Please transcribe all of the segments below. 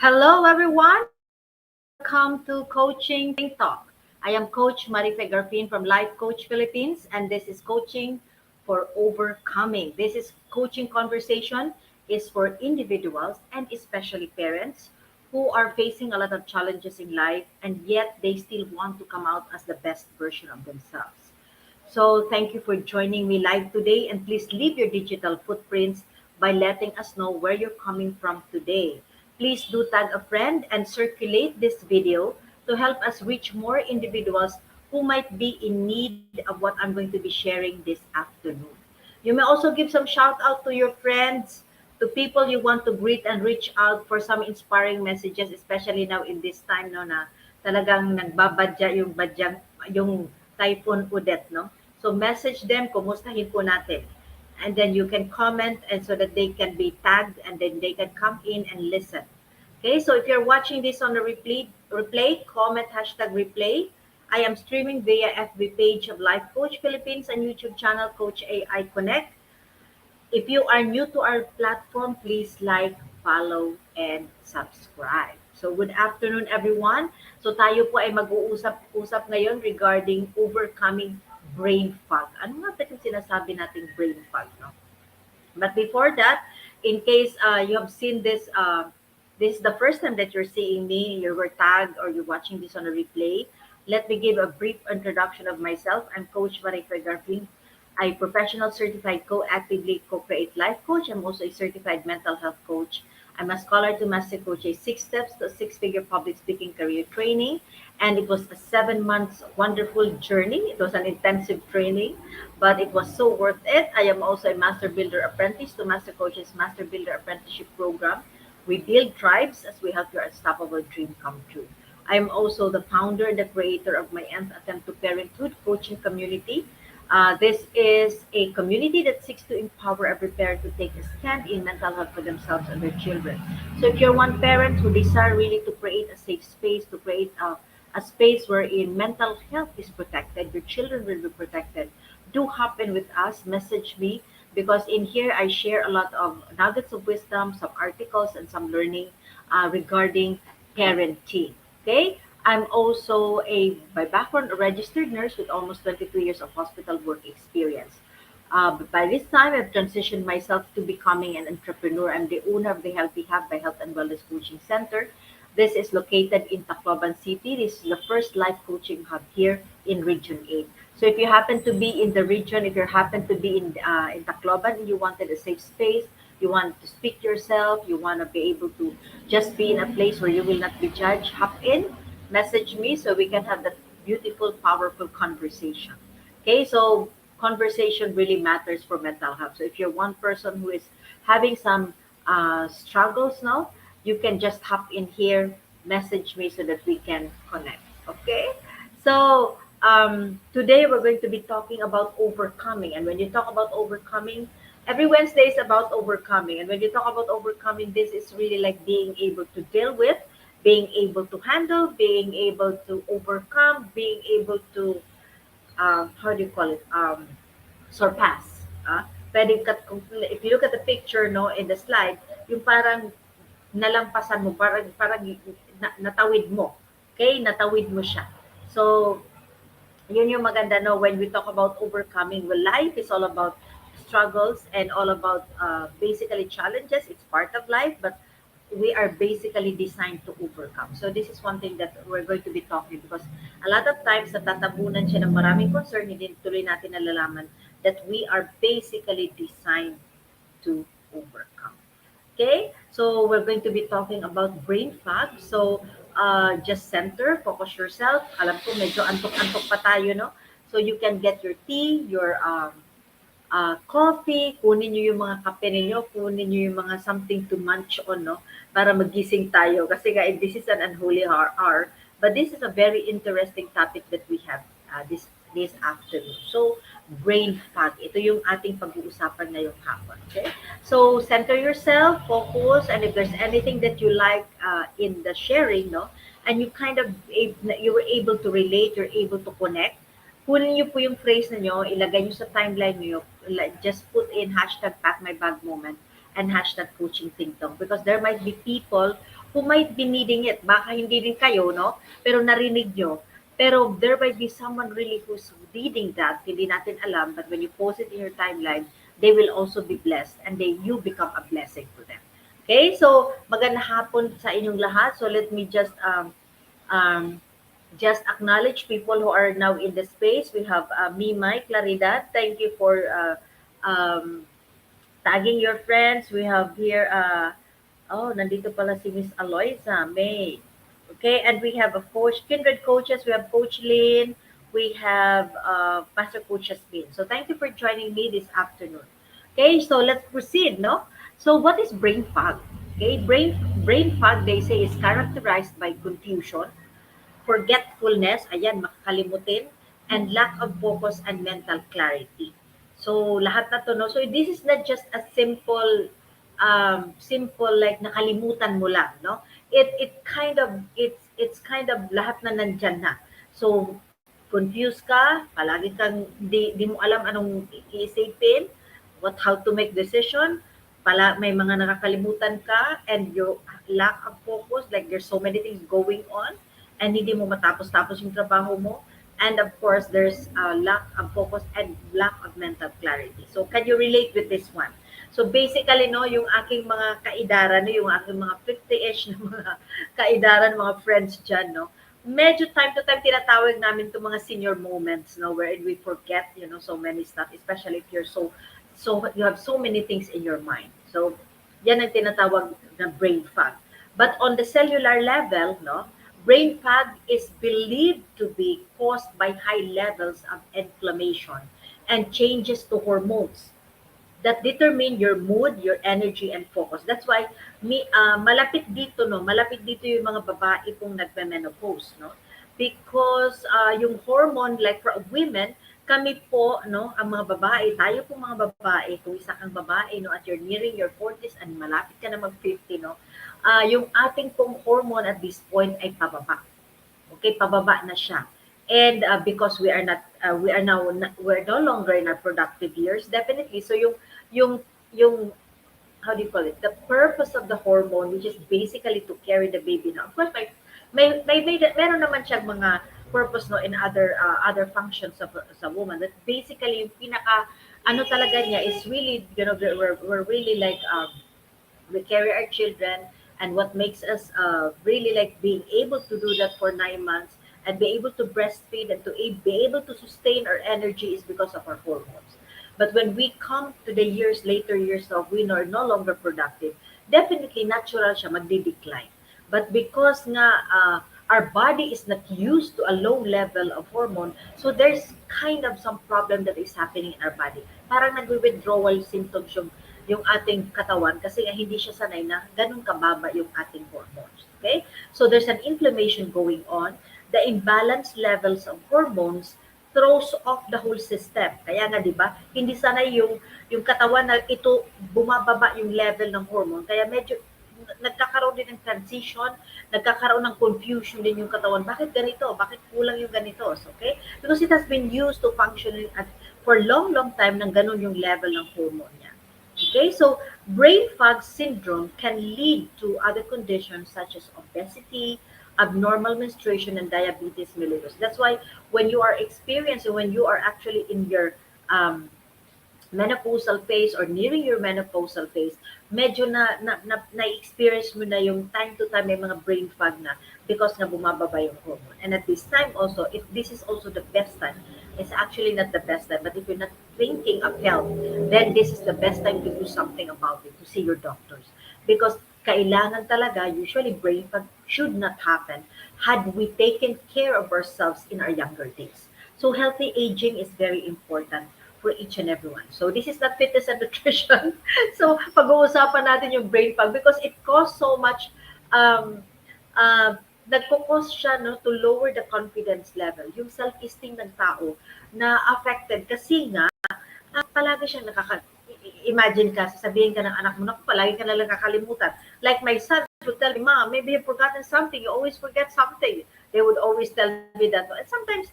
Hello, everyone. Welcome to Coaching Talk. I am Coach Marife Garfin from Life Coach Philippines, and this is Coaching for Overcoming. This is coaching conversation is for individuals and especially parents who are facing a lot of challenges in life and yet they still want to come out as the best version of themselves. So thank you for joining me live today and please leave your digital footprints by letting us know where you're coming from today. Please do tag a friend and circulate this video to help us reach more individuals who might be in need of what I'm going to be sharing this afternoon. You may also give some shout out to your friends, to people you want to greet and reach out for some inspiring messages, especially now in this time no na talagang nagbabadya yung badyang yung Typhoon Udet, no? So message them, kumustahin po natin. And then you can comment and so that they can be tagged and then they can come in and listen. Okay, so if you're watching this on the replay, comment hashtag replay. I am streaming via FB page of Life Coach Philippines and YouTube channel Coach AI Connect. If you are new to our platform, please like, follow, and subscribe. So good afternoon everyone. So tayo po ay mag-uusap-usap ngayon regarding overcoming brain fog. Ano nga ba yung sinasabi nating brain fog? No? But before that, in case you have seen this is the first time that you're seeing me, you were tagged or you're watching this on a replay, let me give a brief introduction of myself. I'm Coach Marife Garfin. I'm professional certified co-actively co-create life coach. I'm also a certified mental health coach. I'm a scholar to master coach, a 6 steps to a six-figure public speaking career training. And it was a 7 months wonderful journey. It was an intensive training, but it was so worth it. I am also a master builder apprentice to master coach's master builder apprenticeship program. We build tribes as we help your unstoppable dream come true. I am also the founder and the creator of my nth attempt to parenthood coaching community. This is a community that seeks to empower every parent to take a stand in mental health for themselves and their children. So if you're one parent who desire really to create a safe space, to create a space wherein mental health is protected, your children will be protected, do hop in with us, message me, because in here I share a lot of nuggets of wisdom, some articles, and some learning regarding parenting. Okay, I'm also by background, a registered nurse with almost 22 years of hospital work experience. But by this time, I've transitioned myself to becoming an entrepreneur. I'm the owner of the Healthy Hub by Health and Wellness Coaching Center. This is located in Tacloban City. This is the first life coaching hub here in Region 8. So if you happen to be in the region, if you happen to be in Tacloban and you wanted a safe space, you want to speak yourself, you want to be able to just be in a place where you will not be judged, hop in, message me so we can have that beautiful, powerful conversation. Okay, so conversation really matters for mental health. So if you're one person who is having some struggles now, you can just hop in here, message me so that we can connect. Okay, so today we're going to be talking about overcoming. And when you talk about overcoming, every Wednesday is about overcoming. And when you talk about overcoming, this is really like being able to deal with, being able to handle, being able to overcome, being able to how do you call it? Surpass. Pwede ka, if you look at the picture no in the slide, yung parang nalampasan mo, parang natawid mo. Okay, natawid mo siya. So yun yung maganda no when we talk about overcoming. Well, life is all about struggles and all about basically challenges. It's part of life, but we are basically designed to overcome. So this is one thing that we're going to be talking because a lot of times natatabunan siya ng maraming concern, hindi tuloy natin nalalaman that we are basically designed to overcome. Okay, so we're going to be talking about brain fog. So just center, focus yourself. Alam ko medyo antok-antok pa tayo, no? So you can get your tea, your coffee, kunin niyo yung mga kape ninyo, kunin niyo yung mga something to munch on, no? Para magising tayo. Kasi nga, this is an unholy hour. But this is a very interesting topic that we have this afternoon. So, brain fog. Ito yung ating pag-uusapan ngayong hapon. Okay? So, center yourself, focus, and if there's anything that you like in the sharing, no? And you kind of, you were able to relate, you're able to connect, kunin niyo po yung phrase niyo, ilagay niyo sa timeline niyo, just put in hashtag pack my bag moment and hashtag coaching ting tong because there might be people who might be needing it. Baka hindi rin kayo, no? Pero narinig nyo. Pero there might be someone really who's needing that. Hindi natin alam, but when you post it in your timeline, they will also be blessed and you become a blessing to them. Okay, so magandang hapon sa inyong lahat. So let me um, just acknowledge people who are now in the space. We have me, Mike Claridad. Thank you for tagging your friends. We have here, oh, nandito pala si Miss Aloisa May. Okay, and we have a coach, kindred coaches. We have Coach Lynn. We have Pastor Coach Jasmine. So thank you for joining me this afternoon. Okay, so let's proceed, no? So what is brain fog? Okay, brain fog, they say, is characterized by confusion, forgetfulness, ayan, makakalimutin, and lack of focus and mental clarity. So, lahat na to, no? So, this is not just a simple like nakalimutan mo lang, no? It's kind of lahat na nandyan na. So, confused ka, palagi kang di mo alam anong iisipin, how to make decision, may mga nakakalimutan ka, and your lack of focus, like there's so many things going on, and hindi mo matapos-tapos yung trabaho mo. And of course, there's a lack of focus and lack of mental clarity. So, can you relate with this one? So, basically, no, yung aking mga kaidaran, no, yung aking mga 50-ish na mga kaidaran, mga friends dyan, no, medyo time to time tinatawag namin itong mga senior moments, no, wherein we forget, so many stuff, especially if you're you have so many things in your mind. So, yan ang tinatawag na brain fog. But on the cellular level, no, brain fog is believed to be caused by high levels of inflammation and changes to hormones that determine your mood, your energy, and focus. That's why malapit dito, no, malapit dito yung mga babae pong nagme-menopause, no? Because yung hormone, like for women, kami po, no, ang mga babae, tayo po mga babae, kung isa kang babae, no, at you're nearing your 40s and malapit ka na mag-50, no, yung ating pong hormone at this point ay pababa. Okay, pababa na siya. And because we are now, we're no longer in our productive years, definitely. So yung how do you call it? The purpose of the hormone, which is basically to carry the baby now. Of course, meron naman siyang mga purpose, no, in other functions of sa woman. That basically yung pinaka ano talaga niya is really, we're really like we carry our children, and what makes us really like being able to do that for 9 months and be able to breastfeed and to be able to sustain our energy is because of our hormones. But when we come to the later years of we are no longer productive, definitely natural siya magdi-decline. But because nga our body is not used to a low level of hormone, so there's kind of some problem that is happening in our body. Parang nag-withdrawal symptoms yung ating katawan kasi hindi siya sanay na ganun kababa yung ating hormones. Okay? So there's an inflammation going on. The imbalanced levels of hormones throws off the whole system. Kaya nga, di ba, hindi sanay yung katawan na ito bumababa yung level ng hormone. Kaya medyo nagkakaroon din ng transition, nagkakaroon ng confusion din yung katawan. Bakit ganito? Bakit kulang yung ganito? Okay? Because it has been used to functioning for long time nang ganun yung level ng hormone niya. Okay, so brain fog syndrome can lead to other conditions such as obesity, abnormal menstruation, and diabetes mellitus. That's why when you are when you are actually in your menopausal phase or nearing your menopausal phase, medyo na-experience mo na yung time to time may mga brain fog na because nga bumababa yung hormone. And at this time also, if this is also the best time, it's actually not the best time, but if you're not thinking of health, then this is the best time to do something about it, to see your doctors. Because kailangan talaga, usually brain fog should not happen had we taken care of ourselves in our younger days. So healthy aging is very important for each and everyone. So this is not fitness and nutrition. So pag-uusapan natin yung brain fog because it caused so much, nagkukos siya, no, to lower the confidence level, yung self-esteem ng tao na affected kasi nga palagi siyang imagine ka, sasabihin ka ng anak mo, naku, palagi ka nalang kakalimutan. Like my son would tell me, Mom, maybe you've forgotten something. You always forget something. They would always tell me that. And sometimes,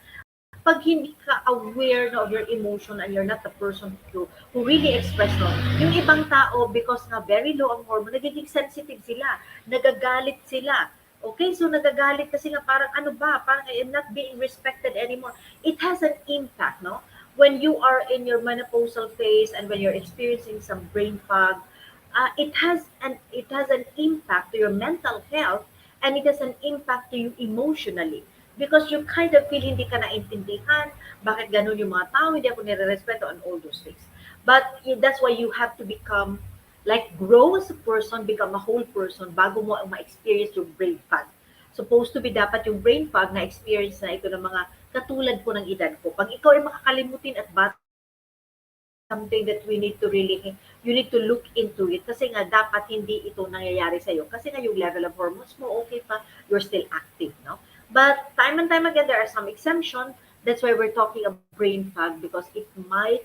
pag hindi ka aware of your emotion and you're not the person who really express no, yung ibang tao, because nga very low ang hormone, nagiging sensitive sila, nagagalit sila. Okay, so nagagalit kasi nga parang ano ba, parang I am not being respected anymore. It has an impact, no? When you are in your menopausal phase and when you're experiencing some brain fog, it has an impact to your mental health, and it has an impact to you emotionally, because you kind of feel hindi ka naintindihan, bakit ganun yung mga tao, hindi ako nire-respeto, and all those things. But that's why you have to become, like, grow as a person, become a whole person, bago mo ma-experience yung brain fog. Supposed to be dapat yung brain fog na experience na ito ng mga katulad ko ng edad ko. Pag ikaw ay makakalimutin at bata, something that we need to really, you need to look into it, kasi nga dapat hindi ito nangyayari sa iyo kasi nga yung level of hormones mo okay pa, you're still active, no? But time and time again, there are some exemption. That's why we're talking about brain fog, because it might,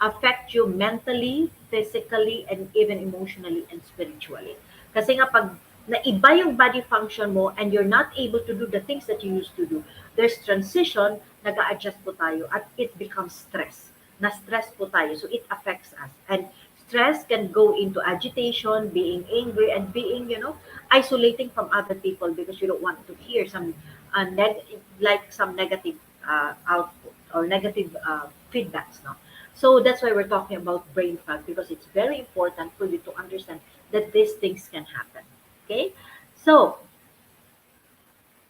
affect you mentally, physically, and even emotionally and spiritually. Kasi nga pag naiba yung body function mo and you're not able to do the things that you used to do, there's transition, nag-a-adjust po tayo at it becomes stress. Na-stress po tayo, so it affects us. And stress can go into agitation, being angry, and being, isolating from other people because you don't want to hear some some negative output or negative feedbacks, no? So that's why we're talking about brain fog, because it's very important for you to understand that these things can happen. Okay? So,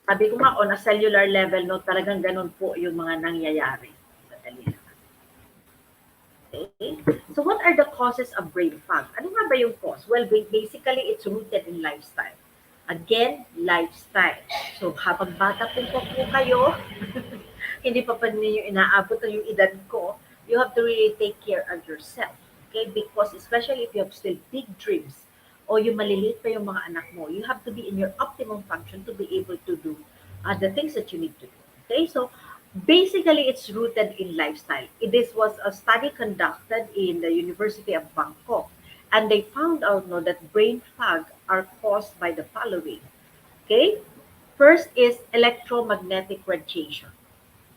sabi ko nga, on a cellular level, no, talagang ganun po yung mga nangyayari. Sadali lang. Okay? So what are the causes of brain fog? Ano nga ba yung cause? Well, basically, it's rooted in lifestyle. Again, lifestyle. So habang bata po kayo, hindi pa ninyo inaabot ang yung edad ko, you have to really take care of yourself. Okay? Because especially if you have still big dreams, o yung maliliit pa yung mga anak mo, you have to be in your optimum function to be able to do the things that you need to do. Okay? So basically, it's rooted in lifestyle. This was a study conducted in the University of Bangkok, and they found out, no, that brain fog are caused by the following. Okay? First is electromagnetic radiation.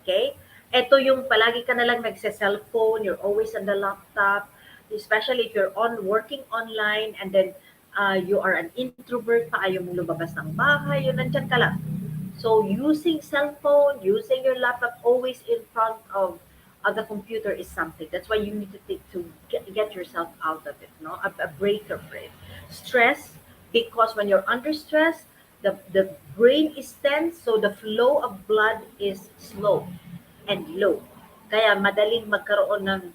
Okay? Ito yung palagi ka na lang nagse-cellphone, you're always on the laptop, especially if you're working online, and then you are an introvert pa, ayaw mong lumabas ng bahay, yun, nandyan ka lang. So using cellphone, using your laptop always in front of the computer is something. That's why you need to get yourself out of it, no? A break of it. Stress, because when you're under stress, the brain is tense, so the flow of blood is slow and low. Kaya madaling magkaroon ng,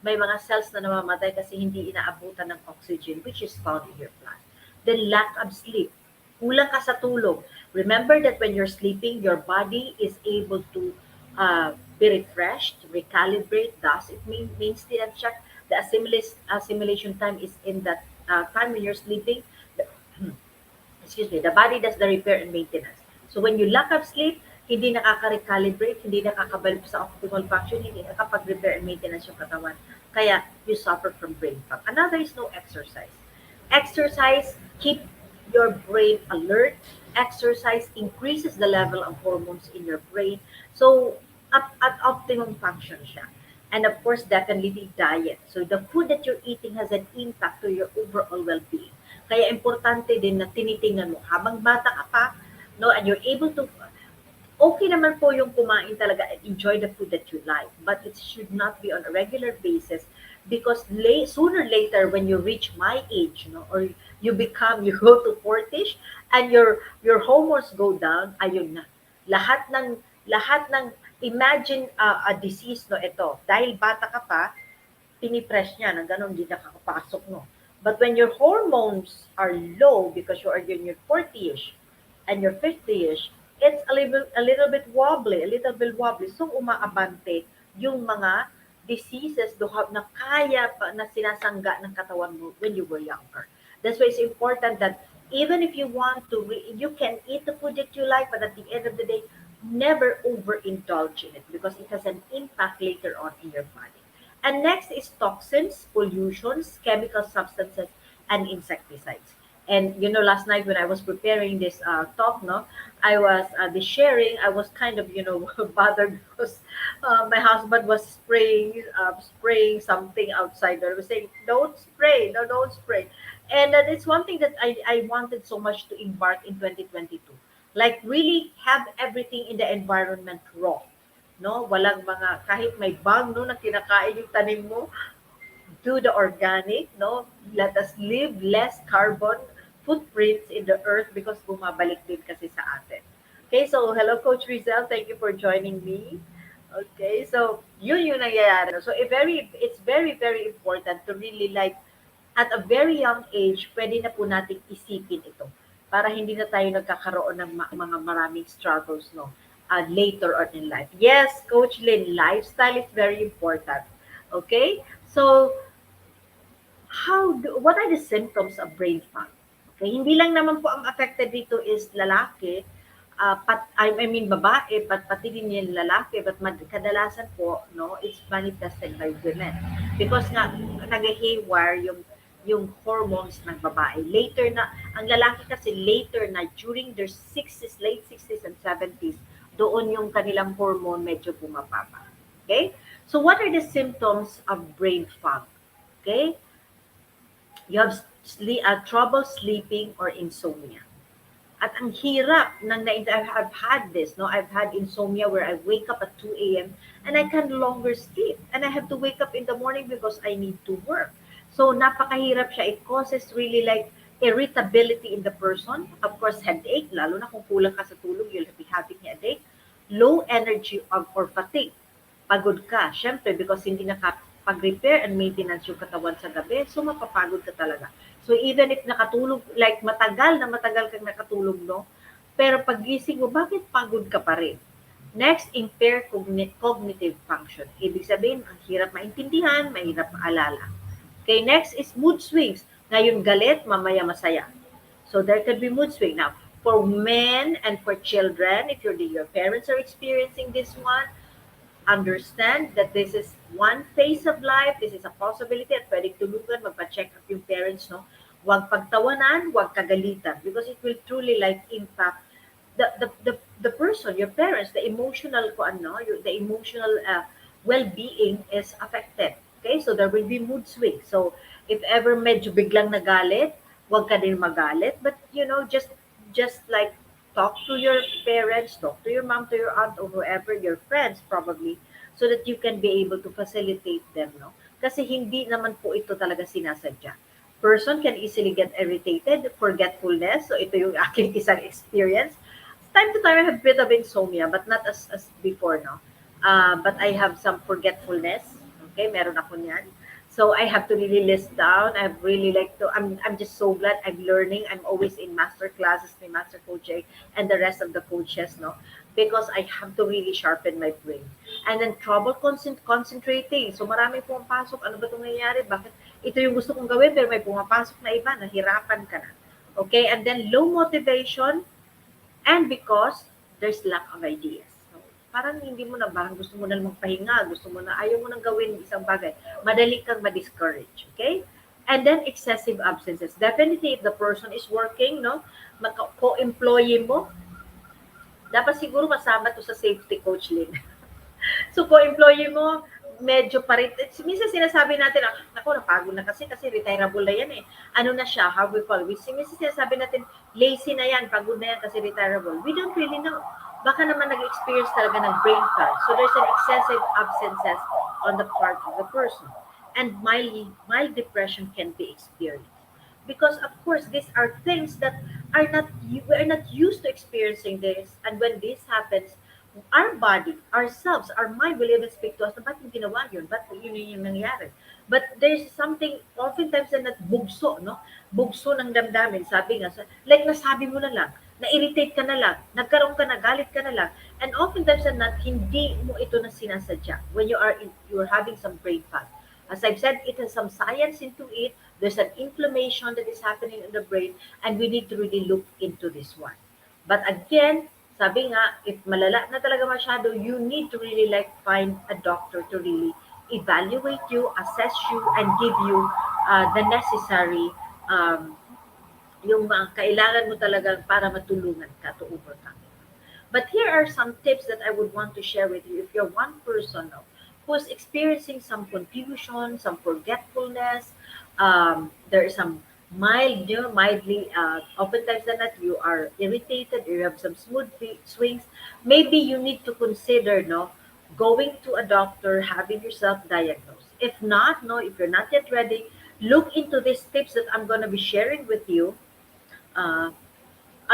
may mga cells na namamatay kasi hindi inaabutan ng oxygen, which is found in your blood. Then lack of sleep. Kulang ka sa tulog. Remember that when you're sleeping, your body is able to be refreshed, recalibrate. Thus, it means that check the assimilation time is in that time when you're sleeping. Excuse me, the body does the repair and maintenance. So when you lack of sleep, hindi nakaka-recalibrate, hindi nakakabalik sa optimal function, hindi nakapag-repair and maintenance yung katawan. Kaya you suffer from brain fog. Another is no exercise. Exercise keep your brain alert. Exercise increases the level of hormones in your brain. So at optimum function siya. And of course, definitely diet. So the food that you're eating has an impact to your overall well-being. Kaya importante din na tinitingnan mo habang bata ka pa, no, and you're able to, okay naman po yung kumain talaga and enjoy the food that you like, but it should not be on a regular basis, because sooner or later when you reach my age, no, or you go to 40s and your hormones go down, ayun na. Lahat ng imagine a disease, no, ito dahil bata ka pa, pinipress niya ng ganun, hindi nakakapasok, no. But when your hormones are low because you are in your 40ish and your 50ish, it's a little bit wobbly. So umaabante yung mga diseases na kaya pa na sinasangga ng katawan mo when you were younger. That's why it's important that even if you want to, you can eat the food that you like, but at the end of the day, never overindulge in it because it has an impact later on in your body. And next is toxins, pollutions, chemical substances, and insecticides. And last night when I was preparing this talk, no, I was the sharing. I was kind of bothered because my husband was spraying something outside. I was saying, "Don't spray, no, don't spray." And it's one thing that I wanted so much to embark in 2022, like really have everything in the environment raw. No, walang mga kahit may bang no na kinakain yung tanim mo, do the organic, no? Let us leave less carbon footprints in the earth because bumabalik din kasi sa atin. Okay, so hello Coach Rizal, thank you for joining me. Okay, so yun yung nangyayari. No? So it's very, very important to really like at a very young age, pwede na po nating isipin ito para hindi na tayo nagkakaroon ng mga maraming struggles no later on in life. Yes, Coach Lynn, lifestyle is very important. Okay? So, what are the symptoms of brain fog? Okay, hindi lang naman po ang affected dito is lalaki, I mean babae, pati din yung lalaki, but kadalasan po, no, it's manifested by women. Because nga, nag-haywire yung hormones ng babae. Later na, ang lalaki kasi later na, during their 60s, late 60s and 70s, doon yung kanilang hormone medyo bumababa. Okay? So what are the symptoms of brain fog? Okay? You have trouble sleeping or insomnia. At ang hirap I've had this, no? I've had insomnia where I wake up at 2 a.m. and I can no longer sleep. And I have to wake up in the morning because I need to work. So napakahirap siya. It causes really like irritability in the person. Of course, headache, lalo na kung kulang ka sa tulog, you'll be having headache. Low energy or fatigue. Pagod ka. Siyempre, because hindi nakapag-repair and maintenance yung katawan sa gabi, so mapapagod ka talaga. So even if nakatulog, like matagal kang nakatulog, no? Pero paggising mo, bakit pagod ka pa rin? Next, impair cognitive function. Ibig sabihin, ang hirap maintindihan, mahirap maalala. Okay, next is mood swings. Ngayon galit, mamaya masaya. So there could be mood swing. Now, for men and for children, if your parents are experiencing this one, understand that this is one phase of life, this is a possibility at pwedeng tulugan, magpa-check up yung parents, no? Huwag pagtawanan, huwag kagalitan because it will truly like impact the person, your parents, the emotional the emotional well-being is affected. Okay, so there will be mood swings. So if ever medyo biglang nagalit, huwag ka din magalit, but just like talk to your parents, talk to your mom, to your aunt, or whoever, your friends probably, so that you can be able to facilitate them, no? Kasi hindi naman po ito talaga sinasadya. Person can easily get irritated, forgetfulness. So ito yung aking isang experience. Time to time, I have a bit of insomnia, but not as before, no? But I have some forgetfulness. Okay, meron ako niyan. So I have to really list down. I have really like to. I'm just so glad I'm learning. I'm always in master classes, my master coach and the rest of the coaches, no, because I have to really sharpen my brain. And then trouble concentrating. So marami pumapasok. Ano ba itong nangyayari? Bakit ito yung gusto kong gawin pero may pumapasok na iba, nahirapan ka na. Okay, and then low motivation and because there's lack of ideas. So, parang hindi mo na ba, gusto mo na magpahinga, gusto mo na, ayaw mo nang gawin isang bagay. Madali kang ma-discourage. Okay? And then excessive absences. Definitely if the person is working, no, co-employee mo, dapat siguro masama to sa safety coach Lynn. So kung employee mo, medyo pa rin, minsan sinasabi natin, naku, napagod na kasi retirable na yan eh. Ano na siya, how we call, minsan sinasabi natin, lazy na yan, pagod na yan kasi retirable. We don't really know. Baka naman nag-experience talaga ng brain fog. So there's an excessive absences on the part of the person. And mild depression can be experienced. Because of course, these are things that we are not used to experiencing this. And when this happens, our body, ourselves, our mind will even speak to us na ba't mo ginawa yun? Ba't yun yung nangyari? But there's something, oftentimes na bugso, no? Bugso ng damdamin. Sabi nga, like nasabi mo na lang, na-irritate ka na lang, nagkaroon ka na, galit ka na lang. And oftentimes na hindi mo ito na sinasadya when you're having some brain fog. As I've said, it has some science into it. There's an inflammation that is happening in the brain, and we need to really look into this one. But again, sabi nga, if malala na talaga masyado, you need to really like find a doctor to really evaluate you, assess you, and give you the necessary um, yung mga kailangan mo talaga para matulungan ka to overcome it. But here are some tips that I would want to share with you if you're one person no, who's experiencing some confusion, some forgetfulness, there is some mild, mildly, oftentimes than not, you are irritated, you have some swings. Maybe you need to consider, no, going to a doctor, having yourself diagnosed. If not, no, if you're not yet ready, look into these tips that I'm going to be sharing with you. Uh,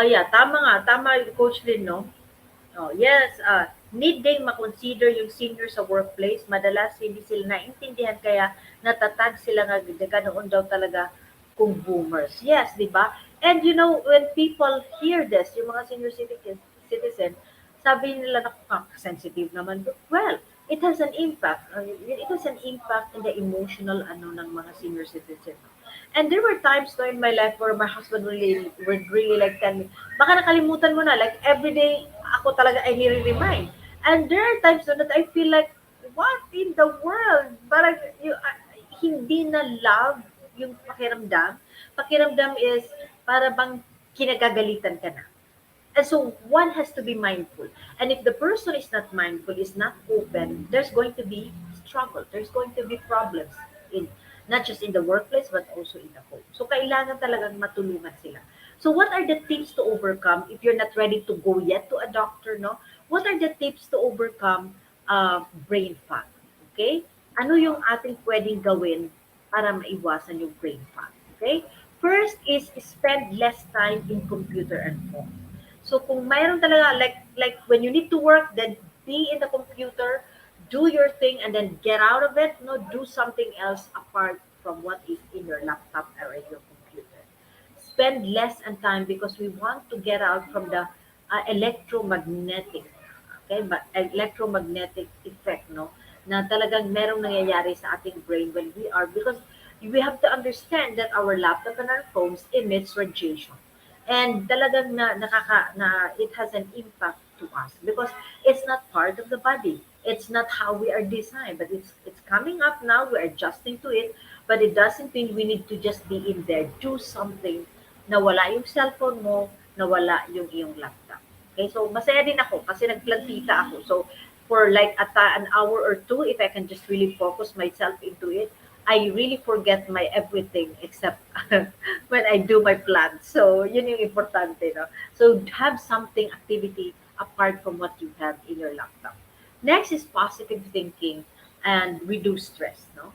yeah, tama nga, tama yung Coach Lin, no? Oh, yes, need ding makonsider yung senior sa workplace. Madalas hindi sila naintindihan kaya natatag sila nga ganoon daw talaga kung boomers. Yes, di ba? And you know, when people hear this, yung mga citizen, sabi nila na sensitive naman. Well, it has an impact. It has an impact in the emotional ano ng mga senior citizen. And there were times no, in my life where my husband would really like tell me, baka nakalimutan mo na, like every day, ako talaga ay nire-remind. And there are times no, that I feel like, what in the world? Parang hindi na love yung pakiramdam. Pakiramdam is para bang kinagagalitan ka na. And so one has to be mindful. And if the person is not mindful, is not open, there's going to be struggle. There's going to be problems in not just in the workplace but also in the home. So kailangan talagang matulungan sila. So what are the tips to overcome if you're not ready to go yet to a doctor, no? What are the tips to overcome brain fog? Okay? Ano yung ating pwedeng gawin para maiwasan yung brain fog? Okay? First is spend less time in computer and phone. So kung mayroon talaga like when you need to work, then be in the computer, do your thing, and then get out of it. No, do something else apart from what is in your laptop or in your computer. Spend less and time because we want to get out from the electromagnetic, okay, but electromagnetic effect, no, na talagang merong nangyayari sa ating brain when we are because we have to understand that our laptop and our phones emits radiation. And talagang na it has an impact to us because it's not part of the body. It's not how we are designed, but it's coming up now. We're adjusting to it, but it doesn't mean we need to just be in there. Do something na wala yung cellphone mo, na wala yung iyong laptop. Okay, so masaya din ako kasi nagplantita ako. So for like an hour or two, if I can just really focus myself into it, I really forget my everything except when I do my plans. So, yun yung importante, no? So, have something, activity, apart from what you have in your laptop. Next is positive thinking and reduce stress, no?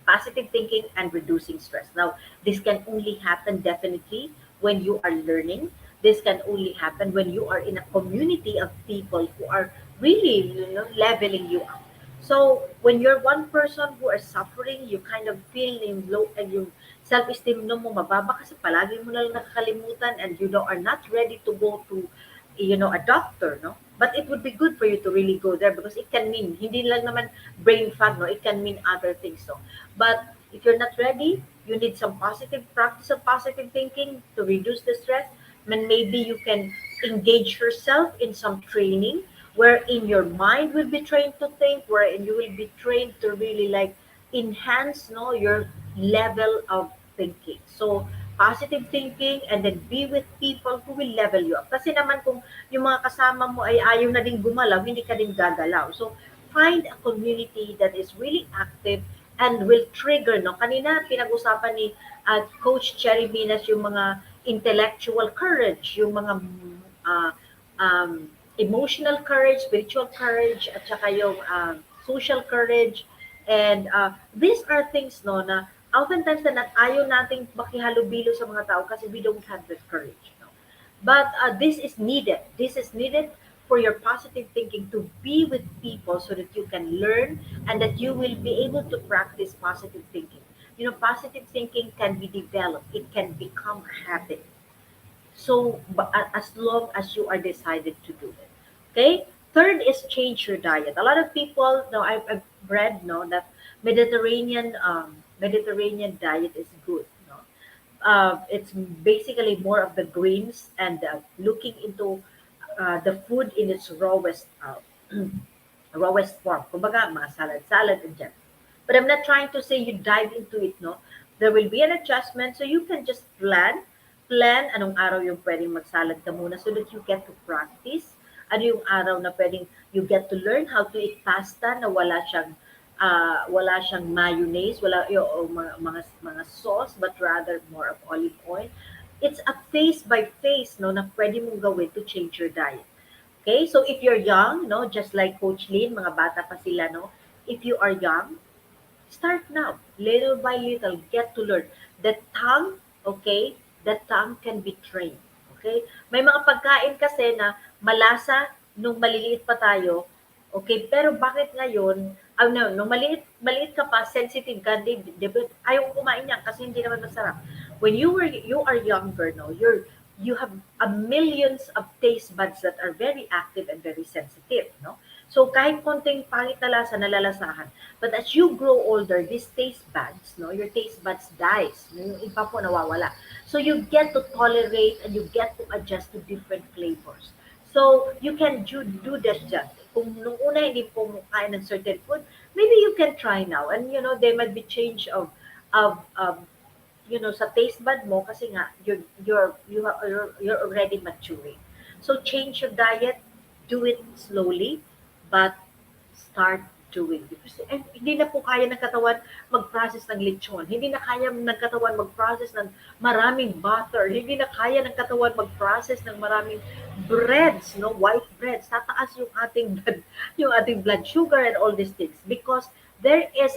Positive thinking and reducing stress. Now, this can only happen definitely when you are learning. This can only happen when you are in a community of people who are really, leveling you up. So when you're one person who are suffering, you kind of feel in low and yung self-esteem mo mababa kasi palagi mo na lang nakakalimutan and are not ready to go to a doctor, no? But it would be good for you to really go there because it can mean hindi lang naman brain fog, no? It can mean other things, so. But if you're not ready, you need some positive practice of positive thinking to reduce the stress. And maybe you can engage yourself in some training wherein your mind will be trained to think, wherein you will be trained to really like enhance no your level of thinking. So positive thinking and then be with people who will level you up. Kasi naman kung yung mga kasama mo ay ayaw na din gumalaw, hindi ka din gagalaw. So find a community that is really active and will trigger, no? Kanina pinag-usapan ni Coach Cherry Minas yung mga intellectual courage, yung mga uh, emotional courage, spiritual courage, at saka yung social courage. And these are things no na oftentimes na ayaw nating makihalubilo sa mga tao kasi we don't have that courage. No? But this is needed. This is needed for your positive thinking to be with people so that you can learn and that you will be able to practice positive thinking. Positive thinking can be developed. It can become a habit. So, as long as you are decided to do it. Okay? Third is change your diet. A lot of people, no, I've read, no, that Mediterranean diet is good. No? It's basically more of the greens and looking into the food in its rawest form. Kumbaga, mga salad and jam. But I'm not trying to say you dive into it, no. There will be an adjustment, so you can just plan Plan anong araw yung pwedeng magsalad ka muna so that you get to practice. Ano yung araw na pwedeng you get to learn how to eat pasta na wala siyang mayonnaise, wala yung o mga sauce, but rather more of olive oil. It's a phase by phase, no, na pwede mong gawin to change your diet. Okay? So if you're young, no, just like Coach Lynn, mga bata pa sila, no, if you are young, start now, little by little, get to learn. The tongue, okay, the tongue can be trained. Okay? May mga pagkain kasi na malasa nung maliliit pa tayo, okay, pero bakit ngayon, no, nung maliit ka pa, sensitive ka, ayaw ko kumain yan kasi hindi naman masarap. When you are younger, no, you have a millions of taste buds that are very active and very sensitive, no? So kahit konting pangit na lasa, nalalasahan. But as you grow older, these taste buds, no, your taste buds dies. No, yung iba po nawawala. So you get to tolerate and you get to adjust to different flavors. So you can do that just. Kung nung una hindi po mo kain ng certain food, maybe you can try now. And there might be change of sa taste bud mo kasi nga you're already maturing. So change your diet, do it slowly, but start doing. Because hindi na po kaya ng katawan mag-process ng lechon. Hindi na kaya ng katawan mag-process ng maraming butter. Hindi na kaya ng katawan mag-process ng maraming breads, no, white breads. Tataas yung ating blood sugar and all these things because there is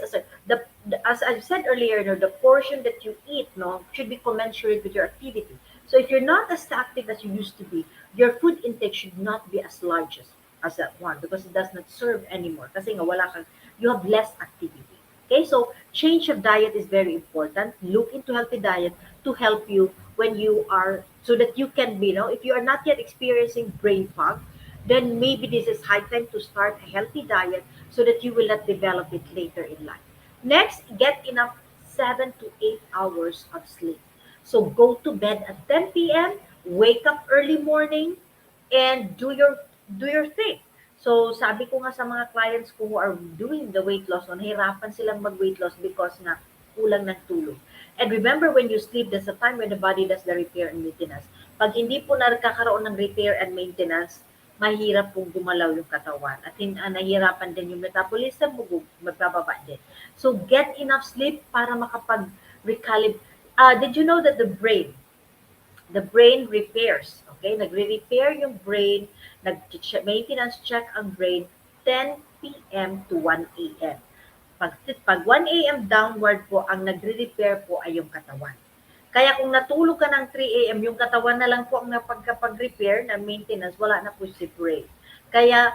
as I said earlier, no, the portion that you eat, no, should be commensurate with your activity. So if you're not as active as you used to be, your food intake should not be as large as that one because it does not serve anymore. Kasi nga you have less activity. Okay, so change of diet is very important. Look into healthy diet to help you when you are, so that you can be, if you are not yet experiencing brain fog, then maybe this is high time to start a healthy diet so that you will not develop it later in life. Next, get enough 7 to 8 hours of sleep. So go to bed at 10 p.m., wake up early morning, and do your thing. So sabi ko nga sa mga clients ko who are doing the weight loss, nahirapan silang mag-weight loss because nga kulang ng tulog. And remember, when you sleep, that's the time when the body does the repair and maintenance. Pag hindi po nakakaroon ng repair and maintenance, mahirap pong gumalaw yung katawan. At nahihirapan din yung metabolism mo, magbababa din. So get enough sleep para makapag-recalibrate. Did you know that the brain repairs, okay? Nagre-repair yung brain, maintenance check ang brain 10 p.m. to 1 a.m. Pag 1 a.m. downward po, ang nagre-repair po ay yung katawan. Kaya kung natulog ka ng 3 a.m., yung katawan na lang po ang napagkapag-repair na maintenance, wala na po si brain. Kaya,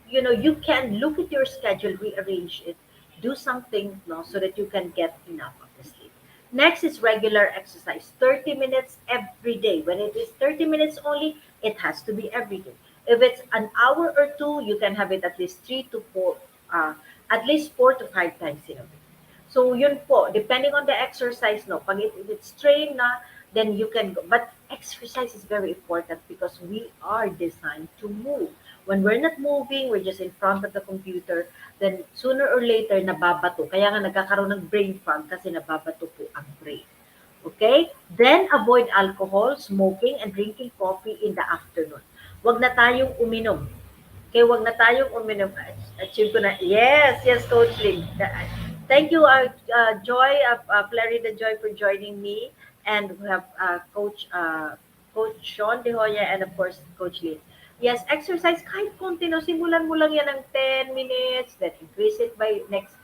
you can look at your schedule, rearrange it, do something, no, so that you can get enough of the sleep. Next is regular exercise, 30 minutes every day. When it is 30 minutes only, it has to be every day. If it's an hour or two, you can have it at least 3 to 4, at least 4 to 5 times in a week. So yun po, depending on the exercise, no, pag if it's trained na, then you can go. But exercise is very important because we are designed to move. When we're not moving, we're just in front of the computer, then sooner or later, nababato. Kaya nga nagkakaroon ng brain fog kasi nababato po ang brain. Okay? Then avoid alcohol, smoking, and drinking coffee in the afternoon. Wag na tayong uminom. Okay, wag na tayong uminom. Achieve ko na. Yes, yes, Coach Lynn. Thank you, Joy, Florida Joy, for joining me. And we have Coach Sean De Hoya and of course, Coach Lynn. Yes, exercise kahit konti, no, simulan mo lang yan ng 10 minutes, then increase it by next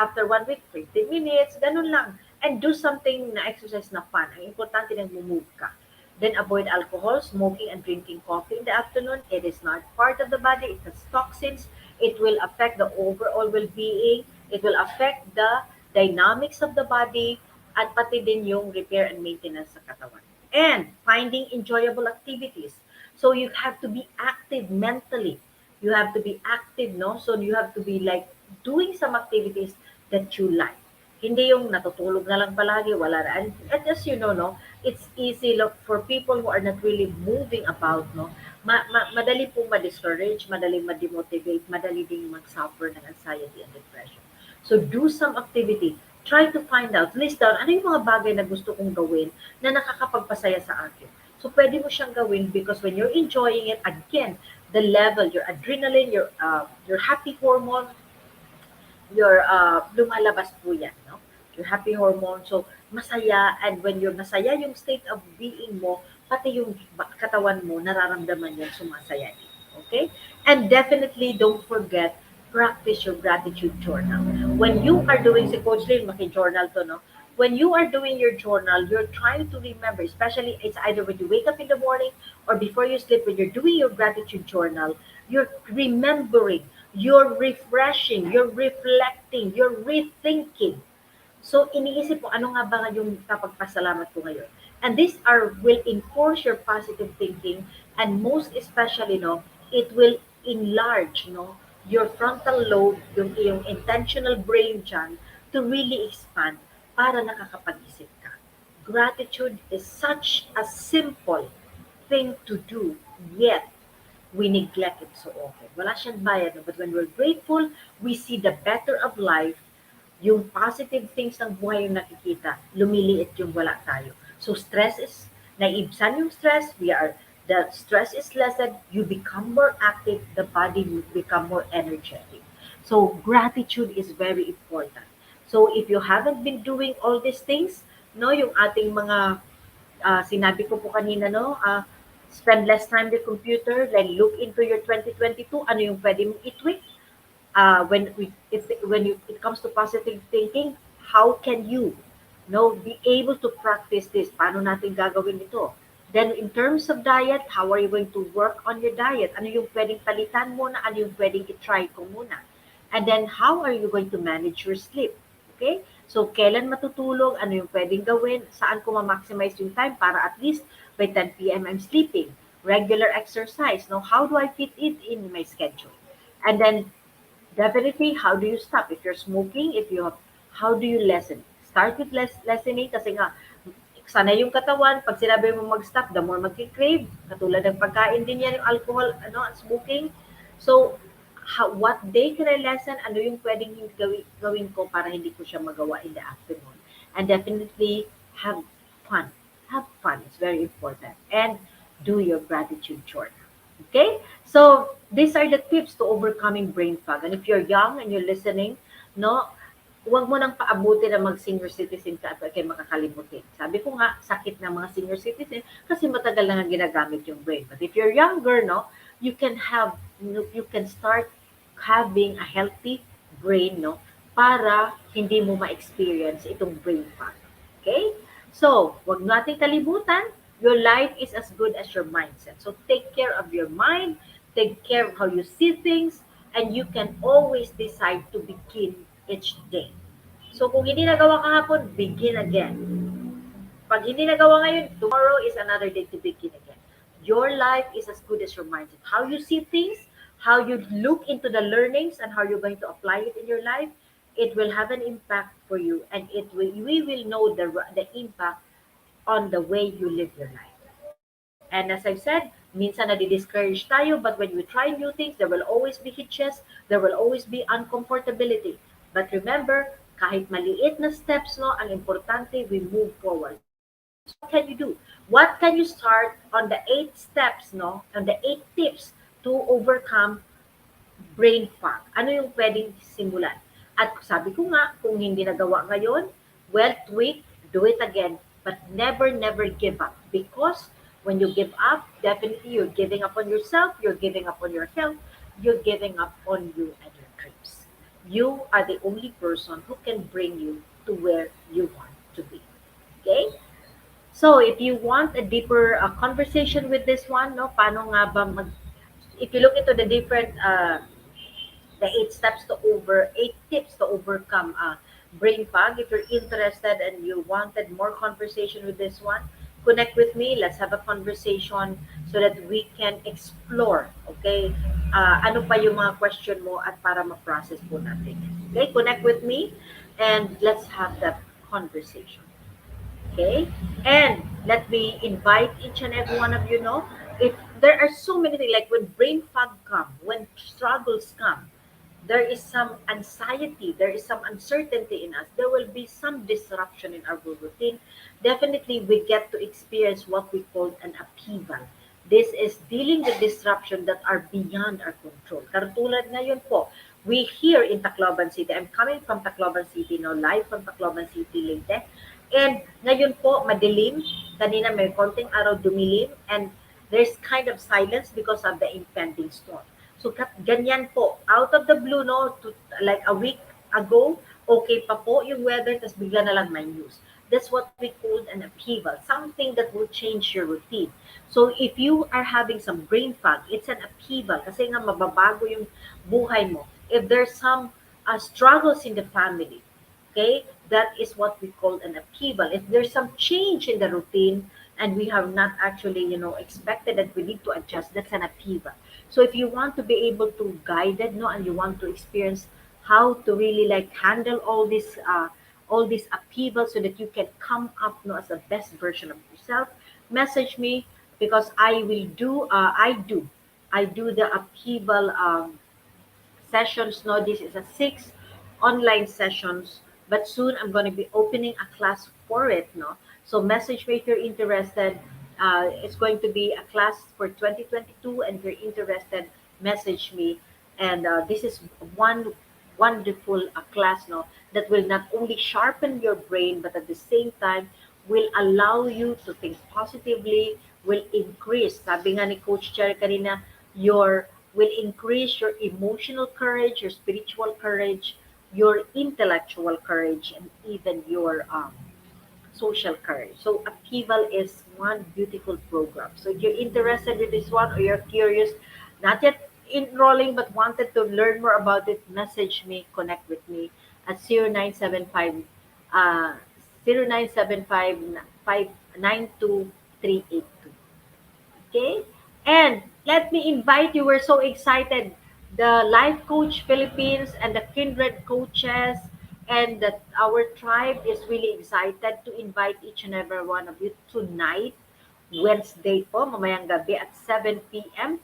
after 1 week, 15 minutes, ganun lang. And do something na exercise na fun. Ang importante na move ka. Then avoid alcohol, smoking, and drinking coffee in the afternoon. It is not part of the body. It has toxins. It will affect the overall well-being. It will affect the dynamics of the body at pati din yung repair and maintenance sa katawan. And finding enjoyable activities. So you have to be active mentally. You have to be active, no? So you have to be like doing some activities that you like. Hindi yung natutulog na lang palagi, wala na. And as you know, no, it's easy look for people who are not really moving about, no. Madali pong ma-discourage, madali ma-demotivate, madali ding mag-suffer ng anxiety and depression. So do some activity. try to find out, list down, ano yung mga bagay na gusto kong gawin na nakakapagpasaya sa akin. So, pwede mo siyang gawin because when you're enjoying it, again, the level, your adrenaline, your happy hormone, lumalabas po yan, no? Your happy hormone. So, masaya, and when you're masaya, yung state of being mo, pati yung katawan mo, nararamdaman yan, sumasaya din. Okay? And definitely, don't forget, practice your gratitude journal. When you are doing, si Coach Lynn, maki-journal to, no? When you are doing your journal, you're trying to remember, especially it's either when you wake up in the morning or before you sleep, when you're doing your gratitude journal, you're remembering, you're refreshing, you're reflecting, you're rethinking. So, iniisip mo, ano nga ba yung kapagpasalamat ko ngayon? And these will enforce your positive thinking, and most especially, no, it will enlarge, no, your frontal lobe, yung iyong intentional brain dyan, to really expand para nakakapag-isip ka. Gratitude is such a simple thing to do, yet we neglect it so often. Wala siyang bayad, no? But when we're grateful, we see the better of life, yung positive things ng buhay yung nakikita, lumiliit yung wala tayo. So stress is, naibsan yung stress, the stress is lessened, you become more active, the body will become more energetic. So gratitude is very important. So if you haven't been doing all these things, no, yung ating mga sinabi ko po kanina, no, spend less time with computer, then look into your 2022, ano yung pwede mong i-tweak. When it comes to positive thinking, how can you, no, be able to practice this? Paano natin gagawin ito? Then in terms of diet, how are you going to work on your diet? Ano yung pwedeng palitan muna? Ano yung pwedeng i-try ko muna? And then how are you going to manage your sleep? Okay? So, kailan matutulog? Ano yung pwedeng gawin? Saan ko ma-maximize yung time para at least by 10 p.m. I'm sleeping? Regular exercise. No? How do I fit it in my schedule? And then, definitely, how do you stop? If you're smoking, how do you lessen? Start with lessening kasi nga, sana yung katawan, pag sinabi mo mag-stop, the more mag-crave. Katulad ng pagkain din yan, yung alcohol, smoking. So, what day can I lessen? Ano yung pwedeng gawin ko para hindi ko siya magawa in the afternoon? And definitely, have fun. Have fun. It's very important. And do your gratitude journal. Okay? So, these are the tips to overcoming brain fog. And if you're young and you're listening, no, huwag mo nang paabutin na mag-senior citizen ka at kay makakalimutin. Sabi ko nga, sakit ng mga senior citizen kasi matagal na nga ginagamit yung brain. But if you're younger, no, you can start having a healthy brain, no, para hindi mo ma-experience itong brain fog. Okay? So, wag nating kalimutan, your life is as good as your mindset. So, take care of your mind, take care of how you see things, and you can always decide to begin each day. So, kung hindi nagawa kahapon, begin again. Pag hindi nagawa ngayon, tomorrow is another day to begin again. Your life is as good as your mindset. How you see things, how you look into the learnings, and how you're going to apply it in your life, it will have an impact for you, and we will know the impact on the way you live your life. And as I've said, minsan nadi-discourage tayo, but when we try new things, there will always be hitches, there will always be uncomfortability. But remember, kahit maliit na steps, no, ang importante, we move forward. So what can you do? What can you start on the 8 steps, no, on the 8 tips to overcome brain fog? Ano yung pwedeng simulan? At sabi ko nga, kung hindi nagawa ngayon, well, tweak, do it again, but never, never give up. Because when you give up, definitely you're giving up on yourself, you're giving up on your health, you're giving up on you and your dreams. You are the only person who can bring you to where you want to be. Okay? So, if you want a deeper conversation with this one, no, paano nga ba if you look into the 8 tips to overcome brain fog. If you're interested and you wanted more conversation with this one, connect with me. Let's have a conversation so that we can explore, okay? Ano pa yung mga question mo at para ma-process po natin. Okay, connect with me and let's have that conversation. Okay? And let me invite each and every one of you know, if there are so many things, like when brain fog come, when struggles come, there is some anxiety, there is some uncertainty in us, there will be some disruption in our routine. Definitely, we get to experience what we call an upheaval. This is dealing with disruption that are beyond our control. Katulad ngayon po, we here in Tacloban City, I'm coming from Tacloban City now, live from Tacloban City, Leyte. And ngayon po, madilim. Kanina may konting araw dumilim and there's kind of silence because of the impending storm. So ganyan po, out of the blue, no, like a week ago, okay pa po yung weather, tas bigla na lang may news. That's what we call an upheaval, something that will change your routine. So if you are having some brain fog, it's an upheaval kasi nga mababago yung buhay mo. If there's some struggles in the family, okay, that is what we call an upheaval. If there's some change in the routine and we have not actually, expected that we need to adjust, that's an upheaval. So if you want to be able to guide it, no, and you want to experience how to really like handle all these upheavals so that you can come up, no, as the best version of yourself, message me because I do the upheaval sessions. No, this is a 6 online sessions, but soon I'm going to be opening a class for it. No, so message me if you're interested. It's going to be a class for 2022, and if you're interested, message me. And this is one wonderful class, no, that will not only sharpen your brain, but at the same time will allow you to think positively, will increase, sabi nga ni Coach Cherry kanina, will increase your emotional courage, your spiritual courage, your intellectual courage, and even your social courage. So upheaval is one beautiful program. So if you're interested with this one or you're curious, not yet enrolling but wanted to learn more about it, message me, connect with me at 0975 uh 0975 Okay? And let me invite you, we're so excited. The Life Coach Philippines and the Kindred Coaches and our tribe is really excited to invite each and every one of you tonight, Wednesday po, mamayang gabi at 7 p.m.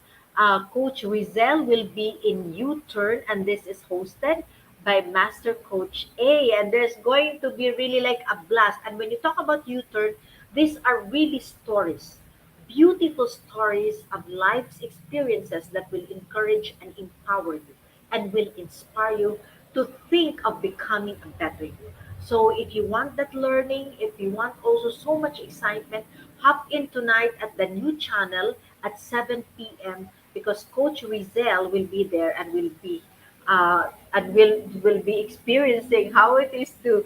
Coach Rizel will be in U-Turn and this is hosted by Master Coach A. And there's going to be really like a blast. And when you talk about U-Turn, these are really stories, beautiful stories of life's experiences that will encourage and empower you and will inspire you to think of becoming a better you. So if you want that learning, if you want also so much excitement, hop in tonight at the new channel at 7 p.m. because Coach Rizel will be there and will be experiencing how it is to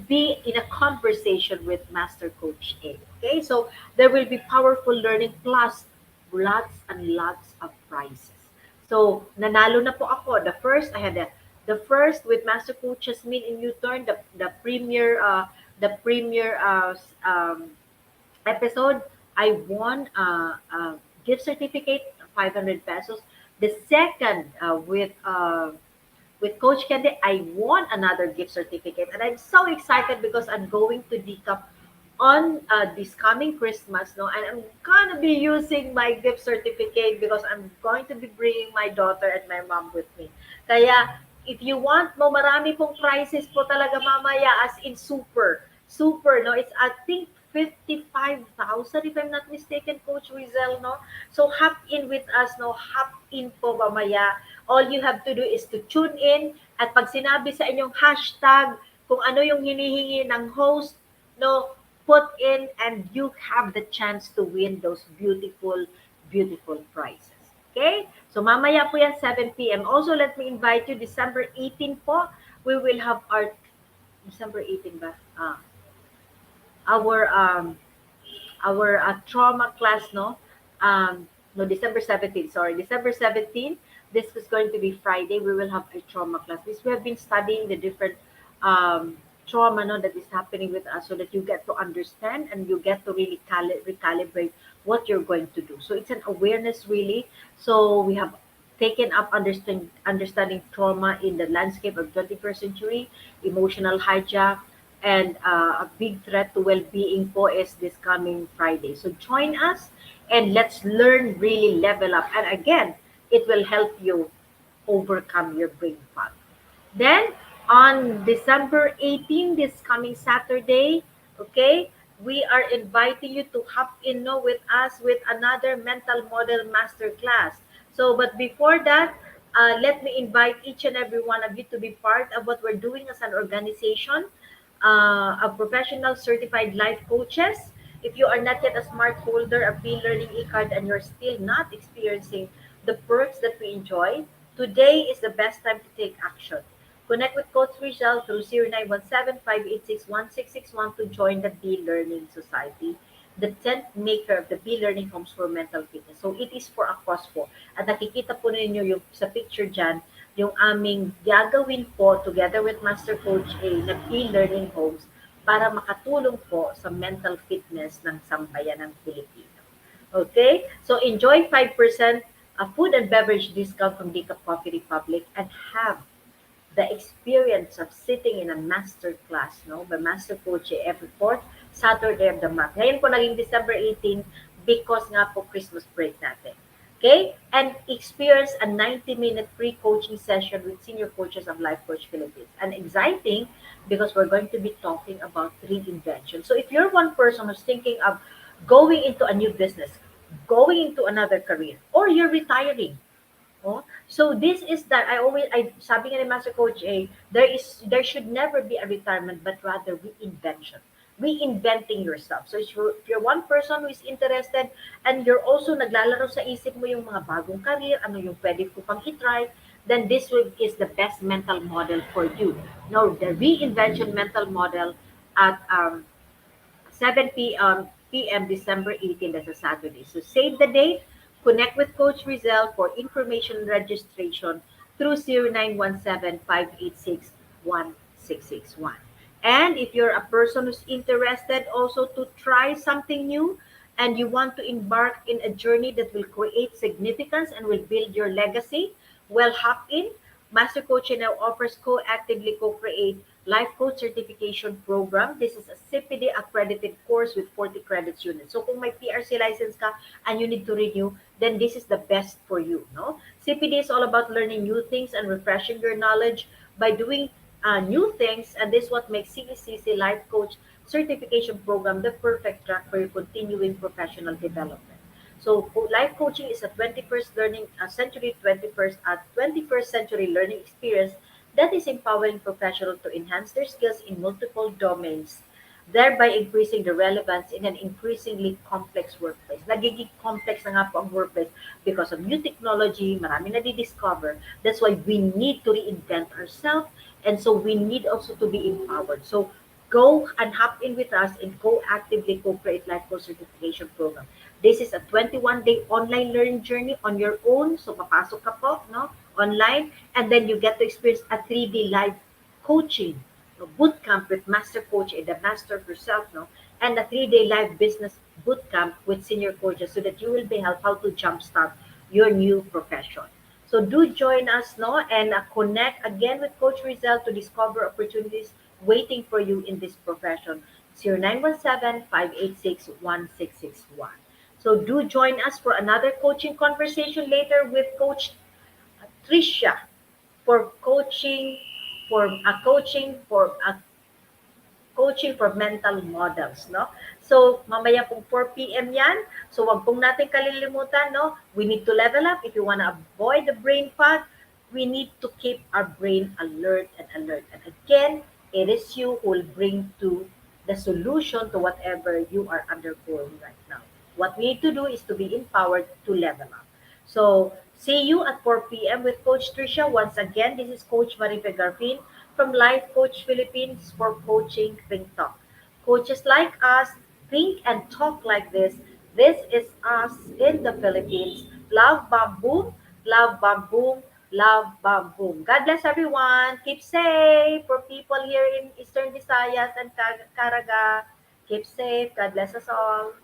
be in a conversation with Master Coach A. Okay, so there will be powerful learning plus lots and lots of prizes. So nanalo na po ako. The first with Master Coaches meet in U-Turn, the premier episode, I won a gift certificate, 500 pesos. The second with Coach Kende, I won another gift certificate, and I'm so excited because I'm going to DCAP on this coming Christmas, no, and I'm gonna be using my gift certificate because I'm going to be bringing my daughter and my mom with me. Kaya, if you want mo, marami pong prizes po talaga mamaya, as in super, no, it's I think 55,000 if I'm not mistaken, Coach Rizel, no? So hop in with us, no? Hop in po mamaya. All you have to do is to tune in at pag sinabi sa inyong hashtag kung ano yung hinihingi ng host, no, put in and you have the chance to win those beautiful, beautiful prizes. Okay? So mamaya po yan 7 p.m. Also, let me invite you, December 18 po, we will have our, December 18 ba? Our trauma class, no? No, December 17th, sorry. December 17th, this is going to be Friday. We will have a trauma class. This we have been studying the different trauma, no, that is happening with us so that you get to understand and you get to really recalibrate what you're going to do. So it's an awareness really. So we have taken up understanding trauma in the landscape of 21st century, emotional hijack, and a big threat to well-being po is this coming Friday. So join us and let's learn, really level up. And again, it will help you overcome your brain fog. Then on December 18, this coming Saturday, okay, we are inviting you to hop in no, with us with another mental model masterclass. So, but before that, let me invite each and every one of you to be part of what we're doing as an organization of professional certified life coaches. If you are not yet a smart holder of e-learning e-card and you're still not experiencing the perks that we enjoy, today is the best time to take action. Connect with Coach Rizal through 0917-586-1661 to join the B-Learning Society, the 10th maker of the B-Learning Homes for Mental Fitness. So it is for a cause po. At nakikita po ninyo yung sa picture dyan, yung aming gagawin po together with Master Coach A na B-Learning Homes para makatulong po sa mental fitness ng sambayan ng Pilipino. Okay? So enjoy 5% food and beverage discount from Decaf Coffee Republic and have the experience of sitting in a master class, no, by Master Coach every fourth Saturday of the month. Ngayon po naging December 18 because nga po Christmas break natin. Okay? And experience a 90-minute free coaching session with senior coaches of Life Coach Philippines. And exciting because we're going to be talking about reinvention. So if you're one person who's thinking of going into a new business, going into another career, or you're retiring, oh, so this is that I sabi nga ni Master Coach A, there should never be a retirement but rather reinvention. Reinventing yourself. So if you're one person who is interested and you're also naglalaro sa isip mo yung mga bagong career, ano yung pwede ko pang i-try, then is the best mental model for you. No, the reinvention mental model at 7 p.m. December 18, that's a Saturday. So save the date, connect with Coach Rizal for information and registration through 0917-586-1661. And if you're a person who's interested also to try something new and you want to embark in a journey that will create significance and will build your legacy, well, hop in. Master Coach now offers co-actively co-create Life Coach Certification Program. This is a CPD accredited course with 40 credits unit. So kung may PRC license ka and you need to renew, then this is the best for you. No, CPD is all about learning new things and refreshing your knowledge by doing new things, and this is what makes CECC Life Coach Certification Program the perfect track for your continuing professional development. So life coaching is a 21st learning century 21st century learning experience that is empowering professionals to enhance their skills in multiple domains, thereby increasing the relevance in an increasingly complex workplace. Nagiging complex na nga po ang workplace because of new technology, marami na di-discover. That's why we need to reinvent ourselves, and so we need also to be empowered. So go and hop in with us and go actively co-create Life Coach Certification Program. This is a 21-day online learning journey on your own. So papasok ka po, no, online, and then you get to experience a 3D live coaching, no, boot camp with Master Coach, the master herself, no, and a 3-day live business boot camp with senior coaches so that you will be helped how to jumpstart your new profession. So do join us, no, and connect again with Coach Rizal to discover opportunities waiting for you in this profession. 0917-586-1661. So do join us for another coaching conversation later with Coach Tricia for coaching for mental models, no? So mamaya pong 4 p.m. yan. So wag pong natin kalilimutan, no? We need to level up if you want to avoid the brain fog. We need to keep our brain alert and alert. And again, it is you who will bring to the solution to whatever you are undergoing right now. What we need to do is to be empowered to level up. So, see you at 4 p.m. with Coach Tricia. Once again, this is Coach Marife Garfin from Life Coach Philippines for Coaching Think Talk. Coaches like us think and talk like this. This is us in the Philippines. Love, bam, boom. Love, bam, boom. Love, bam, boom. God bless everyone. Keep safe for people here in Eastern Visayas and Caraga. Keep safe. God bless us all.